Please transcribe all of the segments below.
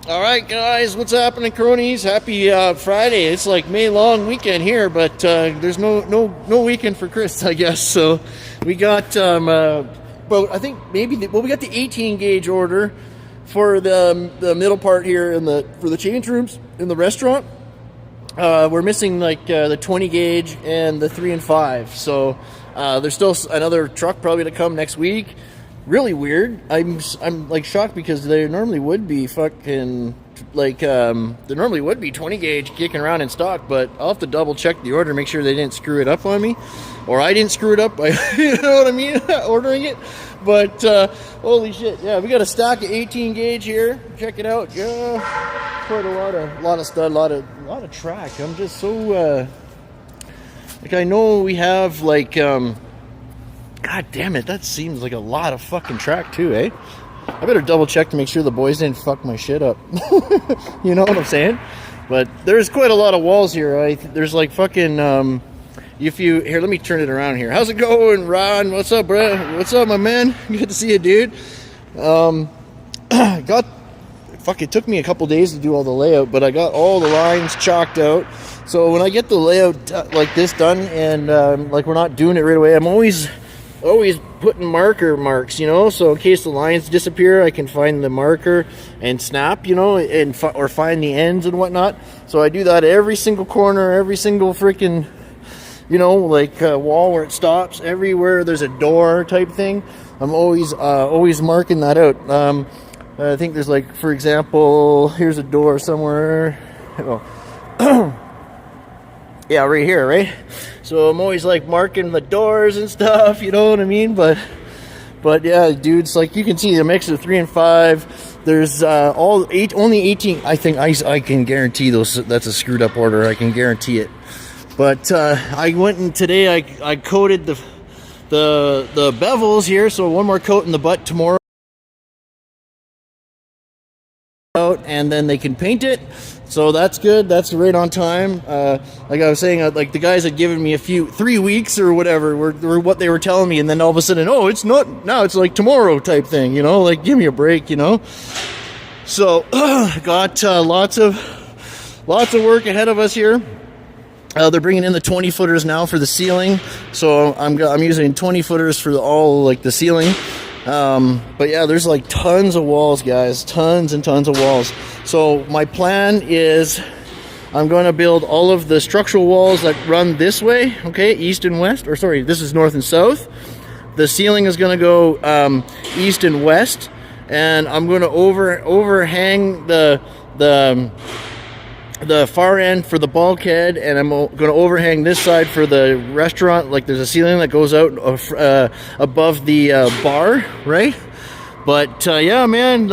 All right, guys, what's happening, Kronies? Happy Friday. It's like May long weekend here, but there's no weekend for Chris, I guess. So we got well, I think maybe we got the 18 gauge order for the middle part here for the change rooms in the restaurant. We're missing like the 20 gauge and the 3 and 5. So there's still another truck probably to come next week. Really weird. I'm like shocked because there normally would be fucking like there normally would be 20 gauge kicking around in stock, but I'll have to double check the order, make sure they didn't screw it up on me, or I didn't screw it up by you know what I mean, ordering it. But holy shit, yeah, we got a stack of 18 gauge here. Check it out. Yeah, quite a lot of stud, a lot of track. I'm just so like I know we have like God damn it, that seems like a lot of fucking track too, eh? I better double check to make sure the boys didn't fuck my shit up. You know what I'm saying? But there's quite a lot of walls here. There's like fucking here, let me turn it around here. How's it going, Ron? What's up, bro? What's up, my man? Good to see you, dude. It took me a couple days to do all the layout, but I got all the lines chalked out. So when I get the layout like this done, and like we're not doing it right away, I'm always putting marks, you know, so in case the lines disappear, I can find the marker and snap, you know, or find the ends and whatnot. So I do that every single corner, every single freaking, you know, like wall where it stops, everywhere there's a door type thing. I'm always marking that out. I think there's like, for example, here's a door somewhere. Oh. Yeah, right here, right? So I'm always like marking the doors and stuff, you know what I mean? But yeah, dudes, like you can see the mix of 3 and 5. There's only 18. I think I can guarantee those. That's a screwed up order. I can guarantee it. But I went and today I coated the bevels here. So one more coat in the butt tomorrow, and then they can paint it. So that's good. That's right on time. Like I was saying, like the guys had given me 3 weeks or whatever were what they were telling me, and then all of a sudden, oh, it's not now. It's like tomorrow type thing, you know. Like give me a break, you know. So got lots of work ahead of us here. They're bringing in the 20 footers now for the ceiling. So I'm using 20 footers for all like the ceiling. But yeah, there's like tons of walls, guys, tons and tons of walls. So my plan is I'm going to build all of the structural walls that run this way, okay, east and west, or sorry, this is north and south. The ceiling is going to go east and west, and I'm going to overhang the far end for the bulkhead, and I'm going to overhang this side for the restaurant. Like there's a ceiling that goes out above the bar, right? But yeah, man,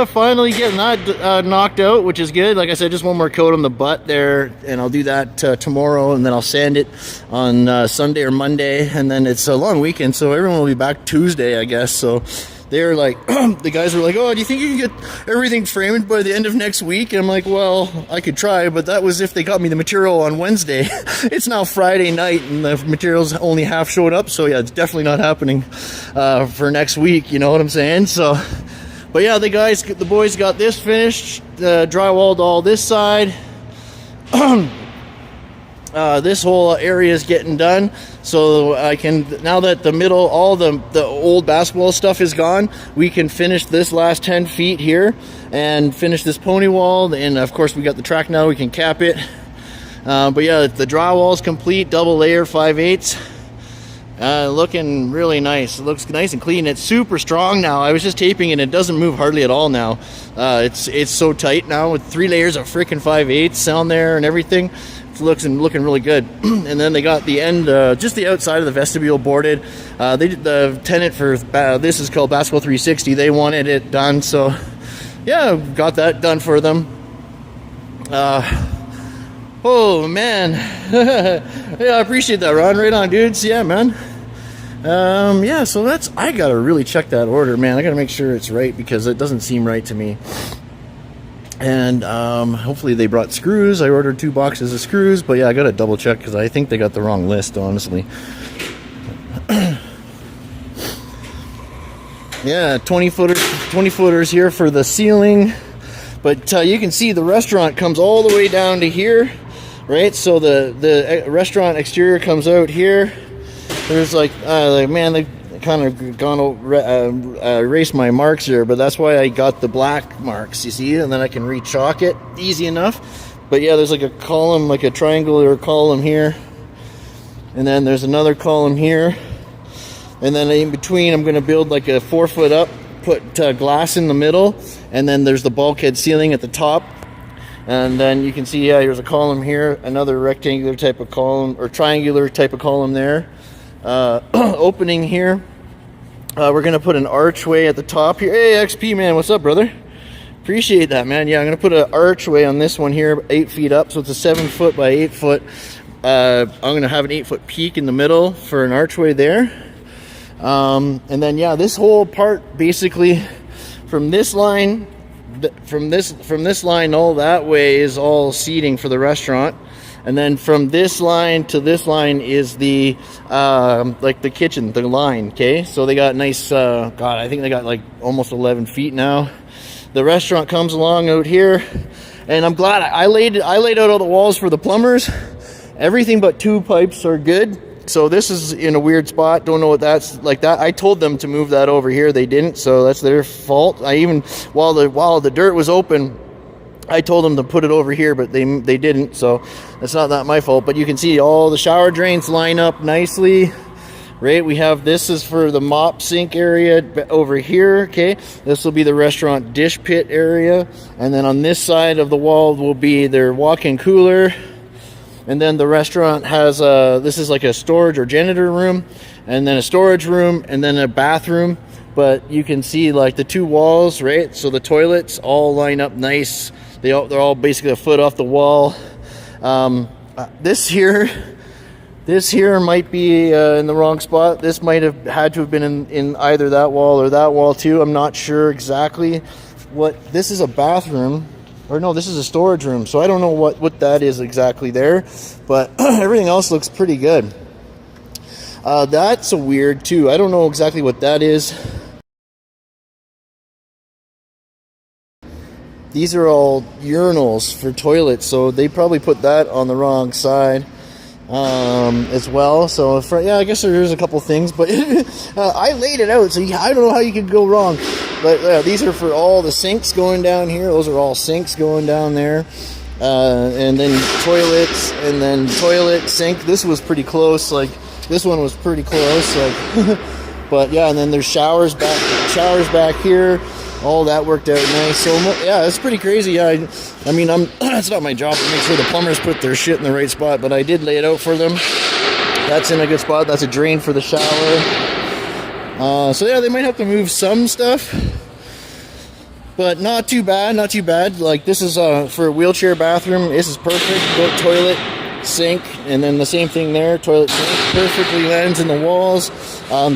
finally getting that knocked out, which is good. Like I said, just one more coat on the butt there, and I'll do that tomorrow, and then I'll sand it on Sunday or Monday, and then it's a long weekend, so everyone will be back Tuesday, I guess. So they're like, the guys were like, oh, do you think you can get everything framed by the end of next week? And I'm like, well, I could try, but that was if they got me the material on Wednesday. It's now Friday night, and the material's only half showed up, so yeah, it's definitely not happening for next week, you know what I'm saying? So, but yeah, the boys got this finished, drywalled all this side. This whole area is getting done, so I can, now that the middle, all the old basketball stuff is gone, we can finish this last 10 feet here and finish this pony wall, and of course we got the track now, we can cap it. But yeah, the drywall is complete, double layer, 5/8, looking really nice. It looks nice and clean. It's super strong now. I was just taping it, and it doesn't move hardly at all now. It's so tight now with 3 layers of freaking 5/8 on there and everything. It's looking really good. And then they got the end, just the outside of the vestibule boarded. The tenant for this is called Basketball 360. They wanted it done, so yeah, got that done for them. Oh man, yeah, I appreciate that, Ron. Right on, dudes. Yeah, man. Yeah, so I gotta really check that order, man. I gotta make sure it's right because it doesn't seem right to me. And hopefully they brought screws. I ordered 2 boxes of screws, but yeah, I gotta double check because I think they got the wrong list, honestly. Yeah, 20 footers here for the ceiling. But you can see the restaurant comes all the way down to here, right? So the restaurant exterior comes out here. There's like man, they kind of gone over, erased my marks here, but that's why I got the black marks, you see, and then I can re-chalk it easy enough. But yeah, there's like a column, like a triangular column here, and then there's another column here, and then in between I'm going to build like a 4 foot up, put glass in the middle, and then there's the bulkhead ceiling at the top. And then you can see, yeah, here's a column here, another rectangular type of column, or triangular type of column there. Opening here. We're going to put an archway at the top here. Hey, XP, man, what's up, brother? Appreciate that, man. Yeah, I'm going to put an archway on this one here, 8 feet up, so it's a 7 foot by 8 foot. I'm going to have an 8 foot peak in the middle for an archway there. And then, yeah, this whole part, basically, from this line, from this line all that way is all seating for the restaurant. And then from this line to this line is the like the kitchen, the line. Okay, so they got nice. God, I think they got like almost 11 feet now. The restaurant comes along out here, and I'm glad I laid out all the walls for the plumbers. Everything but 2 pipes are good. So this is in a weird spot. Don't know what that's like. That I told them to move that over here. They didn't, so that's their fault. I even while the dirt was open, I told them to put it over here, but they didn't, so that's not my fault. But you can see all the shower drains line up nicely, right? We have, this is for the mop sink area over here, okay? This will be the restaurant dish pit area, and then on this side of the wall will be their walk-in cooler, and then the restaurant has this is like a storage or janitor room, and then a storage room, and then a bathroom. But you can see like the 2 walls, right? So the toilets all line up nice. They're all basically a foot off the wall. This here might be in the wrong spot. This might have had to have been in either that wall or that wall too. I'm not sure exactly what. This is a bathroom, or no, this is a storage room. So I don't know what that is exactly there, but everything else looks pretty good. That's a weird too. I don't know exactly what that is. These are all urinals for toilets, so they probably put that on the wrong side as well. So, yeah, I guess there's a couple things, but I laid it out, so I don't know how you could go wrong. But these are for all the sinks going down here. Those are all sinks going down there. And then toilets, and then toilet, sink. This was pretty close. Like, this one was pretty close. Like, but, yeah, and then there's showers back here. All that worked out nice. So yeah, it's pretty crazy. Yeah, I mean, it's not my job to make sure the plumbers put their shit in the right spot, but I did lay it out for them. That's in a good spot. That's a drain for the shower. So yeah, they might have to move some stuff, but not too bad. Not too bad. Like, this is for a wheelchair bathroom. This is perfect. Both toilet, sink, and then the same thing there. Toilet, sink, perfectly lands in the walls.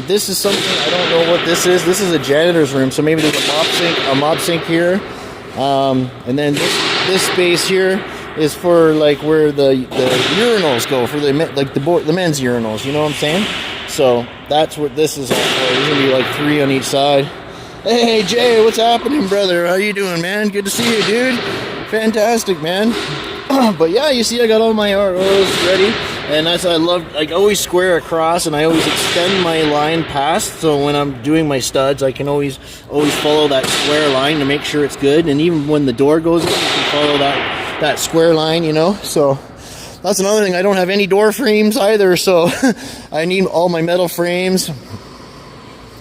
This is something, I don't know what this is. This is a janitor's room, so maybe there's a mop sink here. And then this space here is for like where the urinals go for the men's urinals. You know what I'm saying? So that's what this is all for. There's gonna be like 3 on each side. Hey Jay, what's happening, brother? How you doing, man? Good to see you, dude. Fantastic, man. But yeah, you see, I got all my ROs ready. And that's, I always square across, and I always extend my line past, so when I'm doing my studs, I can always follow that square line to make sure it's good. And even when the door goes in, you can follow that square line, you know. So that's another thing. I don't have any door frames either, so I need all my metal frames.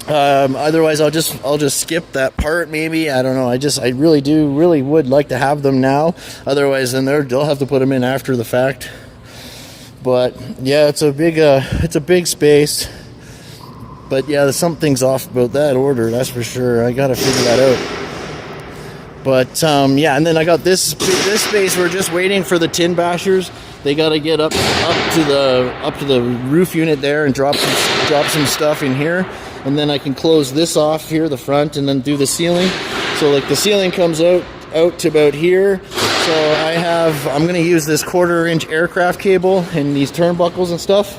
Otherwise, I'll just skip that part. Maybe, I don't know. I really would like to have them now. Otherwise, then they'll have to put them in after the fact. But yeah, it's a big space. But yeah, there's something's off about that order, that's for sure. I gotta figure that out. But yeah, and then I got this space. We're just waiting for the tin bashers. They gotta get up to the roof unit there and drop some stuff in here, and then I can close this off here, the front, and then do the ceiling. So like the ceiling comes out to about here. So I'm going to use this 1/4-inch aircraft cable and these turnbuckles and stuff.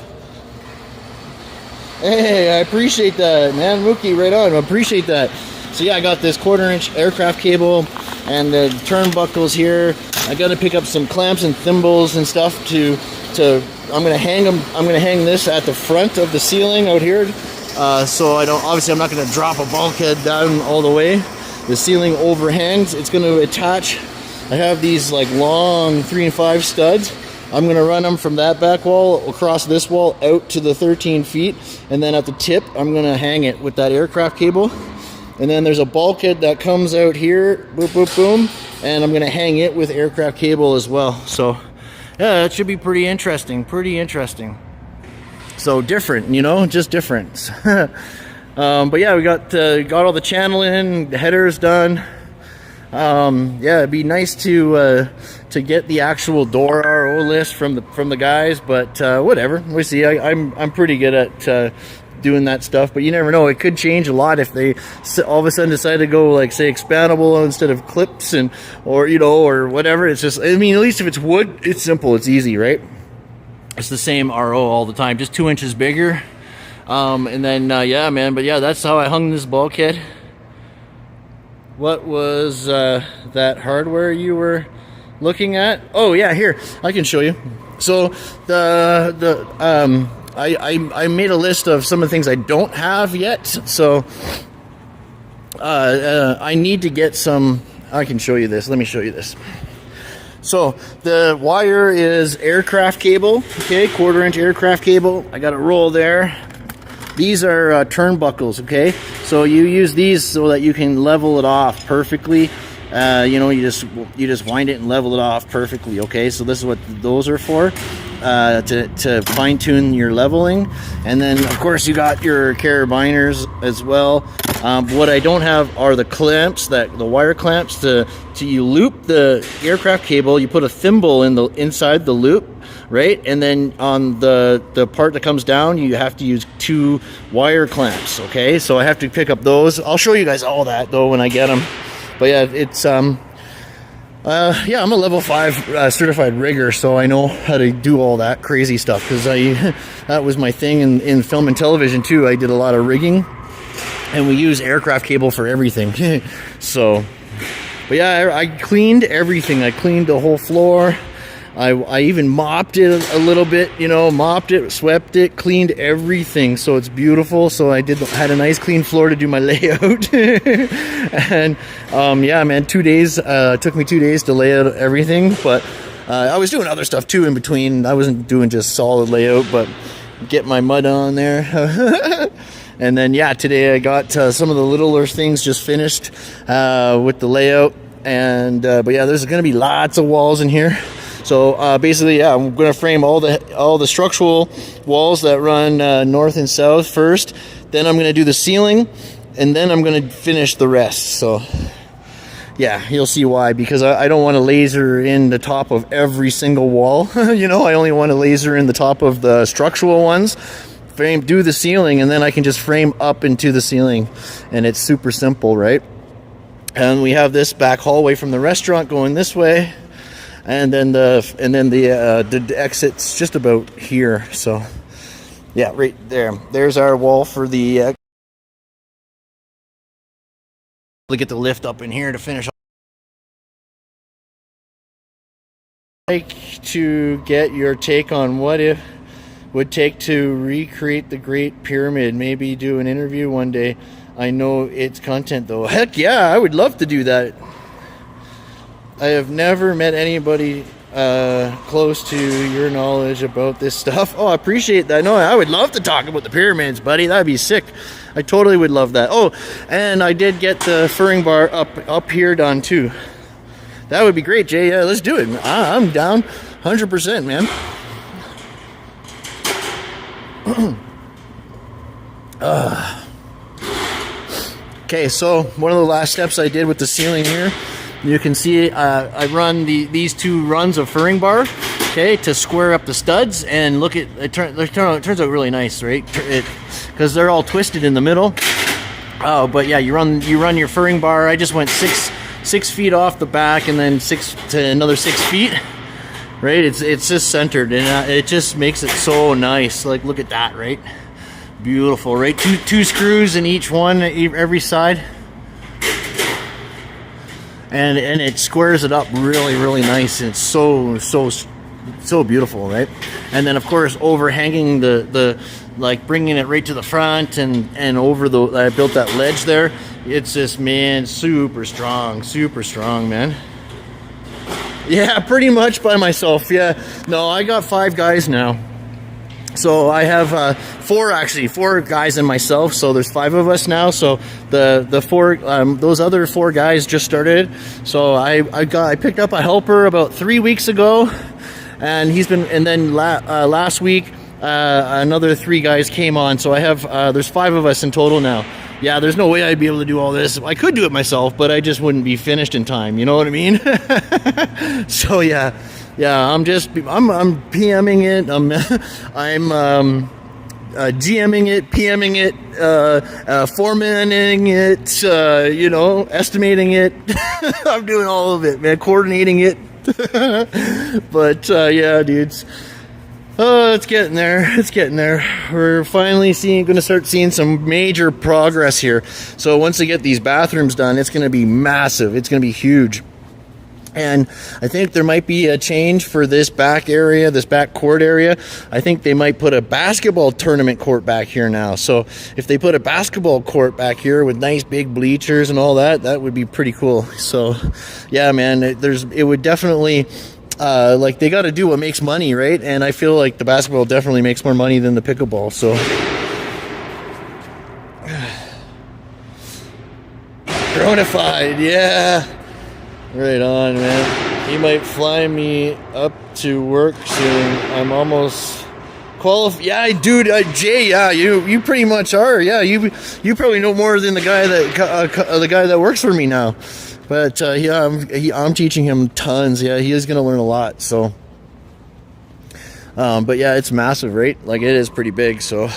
Hey, I appreciate that, man. Mookie, right on. I appreciate that. So yeah, I got this 1/4-inch aircraft cable and the turnbuckles here. I got to pick up some clamps and thimbles and stuff to I'm gonna hang them. I'm gonna hang this at the front of the ceiling out here, so I don't. Obviously, I'm not gonna drop a bulkhead down all the way. The ceiling overhangs. It's gonna attach. I have these like long 3 and 5 studs. I'm gonna run them from that back wall across this wall out to the 13 feet, and then at the tip, I'm gonna hang it with that aircraft cable. And then there's a bulkhead that comes out here, boom, boom, boom, and I'm gonna hang it with aircraft cable as well. So. Yeah, that should be pretty interesting. So different, you know, just different. But yeah, we got all the channeling, the headers done. Yeah, it'd be nice to get the actual door RO list from the guys, but whatever. We see. I'm pretty good at doing that stuff, but you never know. It could change a lot if they all of a sudden decide to go like say expandable instead of clips, and or you know, or whatever. It's just, I mean, at least if it's wood, it's simple, it's easy, right? It's the same RO all the time, just 2 inches bigger. And then yeah, man, but yeah, that's how I hung this bulkhead. What was that hardware you were looking at? Oh yeah, here, I can show you. So I made a list of some of the things I don't have yet, so I need to get some. I can show you this. Let me show you this. So the wire is aircraft cable, okay, 1/4 inch aircraft cable. I got a roll there. These are turnbuckles, okay. So you use these so that you can level it off perfectly. You know, you just wind it and level it off perfectly, okay. So this is what those are for. To fine-tune your leveling. And then of course you got your carabiners as well. What I don't have are the clamps, the wire clamps to you loop the aircraft cable. You put a thimble inside the loop, right? And then on the part that comes down, you have to use 2 wire clamps, okay. So I have to pick up those. I'll show you guys all that though when I get them. But yeah, it's yeah, I'm a level 5 certified rigger, so I know how to do all that crazy stuff, because that was my thing in film and television too. I did a lot of rigging, and we use aircraft cable for everything. So, but yeah, I cleaned everything. I cleaned the whole floor. I even mopped it a little bit, you know, mopped it, swept it, cleaned everything, so it's beautiful. So I had a nice clean floor to do my layout. And yeah, man, 2 days, took me 2 days to lay out everything, but I was doing other stuff too in between. I wasn't doing just solid layout, but get my mud on there. And then yeah, today I got some of the littler things just finished with the layout. And but yeah, there's gonna be lots of walls in here. So basically, yeah, I'm going to frame all the structural walls that run north and south first. Then I'm going to do the ceiling, and then I'm going to finish the rest. So yeah, you'll see why, because I don't want to laser in the top of every single wall. You know, I only want to laser in the top of the structural ones. Do the ceiling, and then I can just frame up into the ceiling, and it's super simple, right? And we have this back hallway from the restaurant going this way. And then the exit's just about here. So yeah, right there. There's our wall for the to get the lift up in here to finish. I'd like to get your take on what it would take to recreate the Great Pyramid. Maybe do an interview one day. I know it's content though. Heck yeah, I would love to do that. I have never met anybody close to your knowledge about this stuff. Oh, I appreciate that. No, I would love to talk about the pyramids, buddy. That'd be sick. I totally would love that. Oh, and I did get the furring bar up here done too. That would be great, Jay. Yeah, let's do it. I'm down 100%, man. Okay, so one of the last steps I did with the ceiling here, you can see I run these 2 runs of furring bar, okay, to square up the studs, and look at it. Turns out really nice, right? Because they're all twisted in the middle. Oh, but yeah, you run your furring bar. I just went 6 feet off the back, and then another 6 feet. Right? It's just centered, and it just makes it so nice. Like, look at that, right? Beautiful, right? Two screws in each one, every side. and it squares it up really, really nice, and it's so beautiful, right? And then of course overhanging the like bringing it right to the front and over the, I built that ledge there. It's just, man, super strong, man. Yeah, pretty much by myself. Yeah, no, I got 5 guys now. So I have 4 guys and myself. So there's 5 of us now. So the 4 those other 4 guys just started. So I picked up a helper about 3 weeks ago, and then last week another 3 guys came on. So I have there's 5 of us in total now. Yeah, there's no way I'd be able to do all this. I could do it myself, but I just wouldn't be finished in time. You know what I mean? So yeah, I'm PMing it. I'm GMing it, PMing it, formatting it, estimating it. I'm doing all of it, man. Coordinating it. But yeah, dudes. Oh, it's getting there. We're finally going to start seeing some major progress here. So once they get these bathrooms done, it's going to be massive. It's going to be huge. And I think there might be a change for this back area, this back court area. I think they might put a basketball tournament court back here now. So if they put a basketball court back here with nice big bleachers and all that, that would be pretty cool. So yeah, man, it would definitely, like, they got to do what makes money, right? And I feel like the basketball definitely makes more money than the pickleball. So Kronified, yeah. Right on, man. You might fly me up to work soon. I'm almost qualified. Yeah, dude, Jay. Yeah, you pretty much are. Yeah, you probably know more than the guy that works for me now. But yeah, I'm teaching him tons. Yeah, he is gonna learn a lot. So, but yeah, it's massive, right? Like, it is pretty big. So.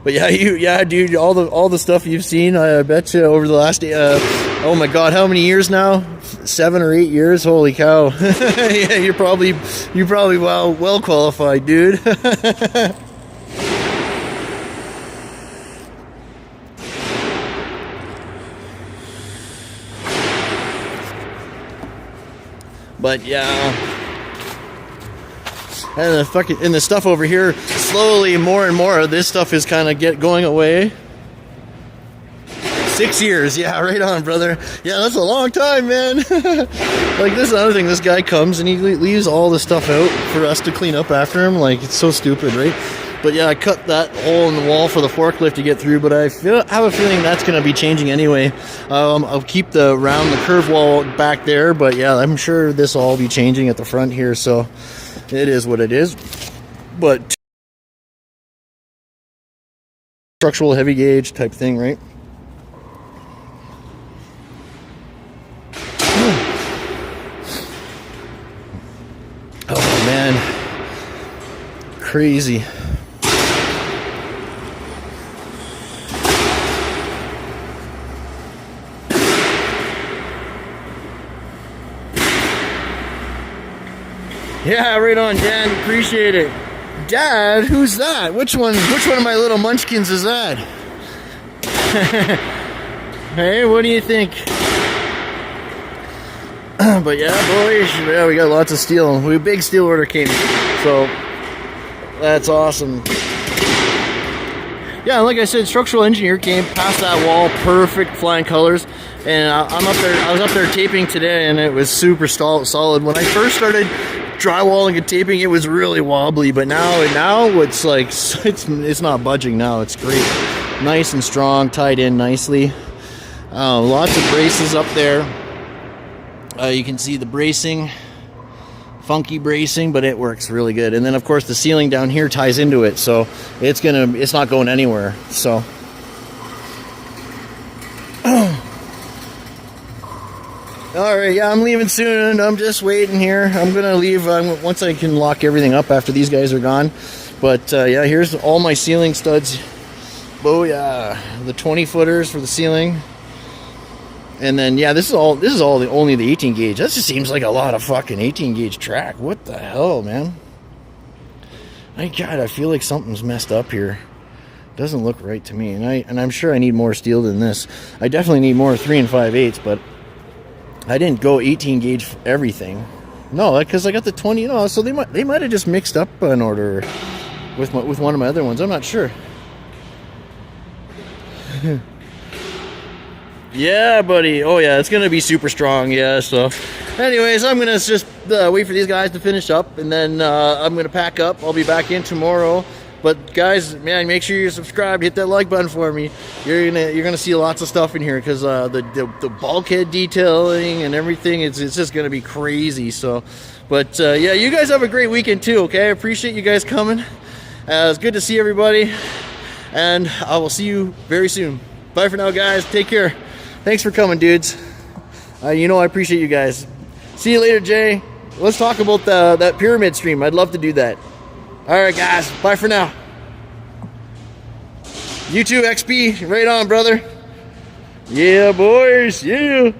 But yeah, dude, all the stuff you've seen, I bet you over the last, oh my God, how many years now? 7 or 8 years? Holy cow! Yeah, you're probably well qualified, dude. But yeah. And the stuff over here, slowly more and more of this stuff is kind of going away. 6 years, yeah, right on, brother. Yeah, that's a long time, man. Like, this is another thing. This guy comes and he leaves all the stuff out for us to clean up after him. Like, it's so stupid, right? But yeah, I cut that hole in the wall for the forklift to get through, but I have a feeling that's going to be changing anyway. I'll keep the curve wall back there, but yeah, I'm sure this will all be changing at the front here, so it is what it is. But structural heavy gauge type thing, right? Oh man, crazy. Yeah, right on, Dan. Appreciate it. Dad, who's that? Which one of my little munchkins is that? Hey, what do you think? But yeah, boys, yeah, we got lots of steel. Big steel order came, so that's awesome. Yeah, like I said, structural engineer came past that wall, perfect flying colors, and I was up there taping today, and it was super solid. When I first started drywalling and taping, it was really wobbly, but now it's like it's not budging now. It's great, nice and strong, tied in nicely. Lots of braces up there. You can see the bracing, funky bracing, but it works really good. And then of course the ceiling down here ties into it, so it's not going anywhere. So all right, yeah, I'm leaving soon. I'm just waiting here. I'm gonna leave once I can lock everything up after these guys are gone. But yeah, here's all my ceiling studs. Oh yeah, the 20 footers for the ceiling. And then yeah, this is only the 18 gauge. That just seems like a lot of fucking 18 gauge track. What the hell, man? My God, I feel like something's messed up here. Doesn't look right to me, and I'm sure I need more steel than this. I definitely need more 3 5/8, but I didn't go 18 gauge for everything. No, because I got the 20. No, so they might have just mixed up an order with one of my other ones. I'm not sure. Yeah, buddy. Oh, yeah, it's going to be super strong, yeah, so. Anyways, I'm going to just wait for these guys to finish up, and then I'm going to pack up. I'll be back in tomorrow. But, guys, man, make sure you're subscribed. Hit that like button for me. You're gonna see lots of stuff in here, because the bulkhead detailing and everything, it's just going to be crazy, so. But, yeah, you guys have a great weekend, too, okay? I appreciate you guys coming. It's good to see everybody, and I will see you very soon. Bye for now, guys. Take care. Thanks for coming, dudes. You know I appreciate you guys. See you later, Jay. Let's talk about that pyramid stream. I'd love to do that. All right, guys. Bye for now. You too, XP. Right on, brother. Yeah, boys. Yeah.